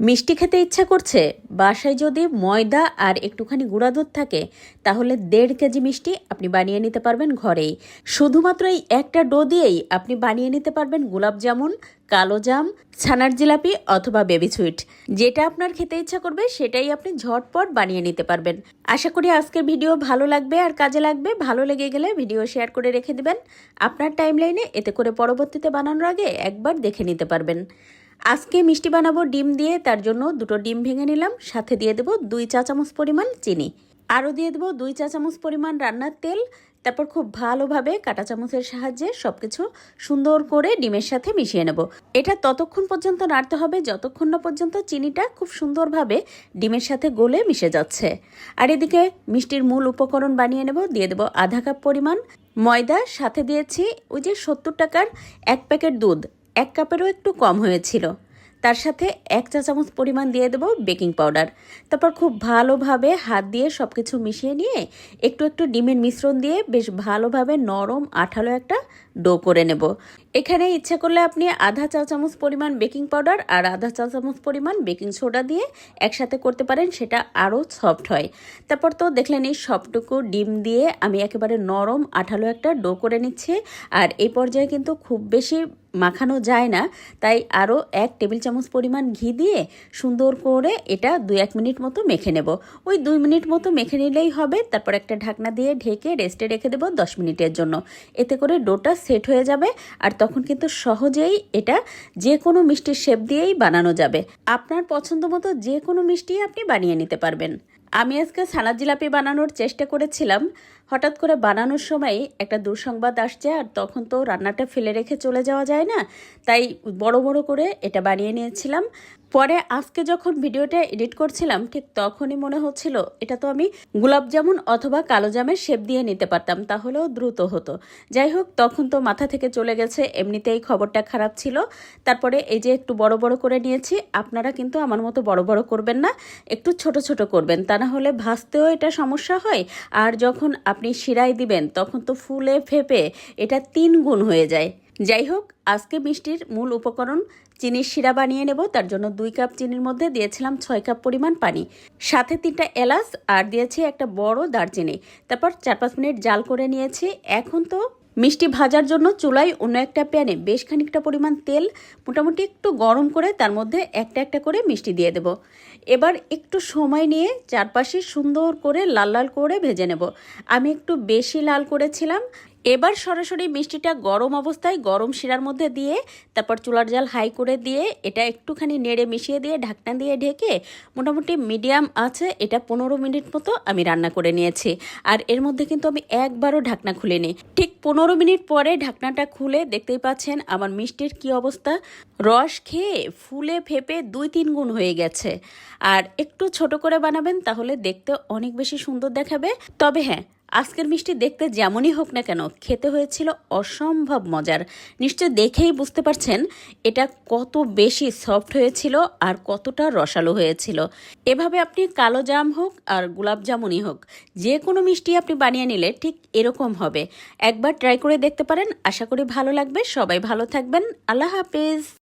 মিষ্টি খেতে ইচ্ছা করছে, বাসায় যদি ময়দা আর একটুখানি গুঁড়া দুধ থাকে তাহলে 1.5 কেজি মিষ্টি আপনি বানিয়ে নিতে পারবেন ঘরেই। শুধুমাত্র এই একটা ডো দিয়েই আপনি বানিয়ে নিতে পারবেন গোলাপ জামুন, কালো জাম, ছানার জিলাপি অথবা বেবি সুইট। যেটা আপনার খেতে ইচ্ছা করবে সেটাই আপনি ঝটপট বানিয়ে নিতে পারবেন। আশা করি আজকের ভিডিও ভালো লাগবে আর কাজে লাগবে। ভালো লেগে গেলে ভিডিও শেয়ার করে রেখে দিবেন আপনার টাইমলাইনে, এতে করে পরবর্তীতে বানানোর আগে একবার দেখে নিতে পারবেন। আজকে মিষ্টি বানাবো ডিম দিয়ে, তার জন্য 2টো ডিম ভেঙে নিলাম, সাথে দিয়ে দেবো 2 চা চামচ পরিমাণ চিনি, আরও দিয়ে দেবো 2 চা চামচ পরিমাণ রান্নার তেল। তারপর খুব ভালোভাবে কাঁটা চামচের সাহায্যে সবকিছু সুন্দর করে ডিমের সাথে মিশিয়ে নেব। এটা ততক্ষণ পর্যন্ত নাড়তে হবে যতক্ষণ না পর্যন্ত চিনিটা খুব সুন্দরভাবে ডিমের সাথে গলে মিশে যাচ্ছে। আর এদিকে মিষ্টির মূল উপকরণ বানিয়ে নেব। দিয়ে দেবো আধা কাপ পরিমাণ ময়দা, সাথে দিয়েছি ওই যে 70 টাকার 1 প্যাকেট দুধ, 1 কাপেরও একটু কম হয়েছিল। তার সাথে 1 চা চামচ পরিমাণ দিয়ে দেবো বেকিং পাউডার। তারপর খুব ভালোভাবে হাত দিয়ে সব কিছু মিশিয়ে নিয়ে একটু একটু ডিমের মিশ্রণ দিয়ে বেশ ভালোভাবে নরম আঠালো একটা ডো করে নেব। এখানে ইচ্ছা করলে আপনি আধা চা চামচ পরিমাণ বেকিং পাউডার আর আধা চা চামচ পরিমাণ বেকিং সোডা দিয়ে একসাথে করতে পারেন, সেটা আরও সফট হয়। তারপর তো দেখলেন এই সবটুকু ডিম দিয়ে আমি একেবারে নরম আঠালো একটা ডো করে নিচ্ছি। আর এই পর্যায়ে কিন্তু খুব বেশি মাখানো যায় না, তাই আরও 1 টেবিল চামচ পরিমাণ ঘি দিয়ে সুন্দর করে এটা 2-1 মিনিট মতো মেখে নেব। ওই 2 মিনিট মতো মেখে নিলেই হবে। তারপর একটা ঢাকনা দিয়ে ঢেকে রেস্টে রেখে দেবো 10 মিনিটের জন্য। এতে করে ডোটা সেট হয়ে যাবে আর তখন কিন্তু সহজেই এটা যে কোনো মিষ্টির শেপ দিয়েই বানানো যাবে। আপনার পছন্দ মতো যে কোনো মিষ্টি আপনি বানিয়ে নিতে পারবেন। আমি আজকে ছানার জিলাপি বানানোর চেষ্টা করেছিলাম। হঠাৎ করে বানানোর সময় একটা দুঃসংবাদ আসছে, আর তখন তো রান্নাটা ফেলে রেখে চলে যাওয়া যায় না, তাই বড় বড় করে এটা বানিয়ে নিয়েছিলাম। পরে আজকে যখন ভিডিওটা এডিট করছিলাম ঠিক তখনই মনে হচ্ছিল এটা তো আমি গোলাপ জামুন অথবা কালো জামের শেপ দিয়ে নিতে পারতাম, তাহলেও দ্রুত হতো। যাই হোক, তখন তো মাথা থেকে চলে গেছে, এমনিতেই খবরটা খারাপ ছিল। তারপরে এই যে একটু বড় বড় করে নিয়েছি। আপনারা কিন্তু আমার মতো বড় বড় করবেন না, একটু ছোট ছোট করবেন, তা না হলে ভাজতেও এটা সমস্যা হয়। আর যখন আপনি শিরায় দিবেন তখন তো ফুলে ফেপে এটা 3 গুণ হয়ে যায়। যাই হোক, আজকে মিষ্টির মূল উপকরণ চিনির শিরা বানিয়ে নেব। তার জন্য 2 কাপ চিনির মধ্যে দিয়েছিলাম 6 কাপ পরিমাণ পানি, সাথে 3টা এলাচ আর দিয়েছি একটা বড় দারচিনি। তারপর 4-5 মিনিট জাল করে নিয়েছি। এখন তো মিষ্টি ভাজার জন্য চুলায় অন্য একটা প্যানে বেশ খানিকটা পরিমাণ তেল মোটামুটি একটু গরম করে তার মধ্যে একটা একটা করে মিষ্টি দিয়ে দেব। এবার একটু সময় নিয়ে চারপাশে সুন্দর করে লাল লাল করে ভেজে নেব। আমি একটু বেশি লাল করেছিলাম। এবার সরাসরি মিষ্টিটা গরম অবস্থায় গরম শিরার মধ্যে দিয়ে তারপর চুলার জাল হাই করে দিয়ে এটা একটুখানি নেড়ে মিশিয়ে দিয়ে ঢাকনা দিয়ে ঢেকে মোটামুটি মিডিয়াম আছে এটা 15 মিনিট মতো আমি রান্না করে নিয়েছি। আর এর মধ্যে কিন্তু আমি একবারও ঢাকনা খুলিনি। ঠিক 15 মিনিট পরে ঢাকনাটা খুলে দেখতেই পাচ্ছেন আমার মিষ্টির কি অবস্থা। রস খেয়ে ফুলে ফেপে 2-3 গুণ হয়ে গেছে। আর একটু ছোট করে বানাবেন তাহলে দেখতে অনেক বেশি সুন্দর দেখাবে। তবে হ্যাঁ, আজকের মিষ্টি দেখতে যেমনই হোক না কেন খেতে হয়েছিল অসম্ভব মজার। নিশ্চয় দেখেই বুঝতে পারছেন এটা কত বেশি সফট হয়েছিল আর কতটা রসালো হয়েছিল। এভাবে আপনি কালো জাম হোক আর গোলাপ জামুনই হোক যে কোনো মিষ্টি আপনি বানিয়ে নিলে ঠিক এরকম হবে। একবার ট্রাই করে দেখতে পারেন, আশা করি ভালো লাগবে। সবাই ভালো থাকবেন। আল্লাহ হাফেজ।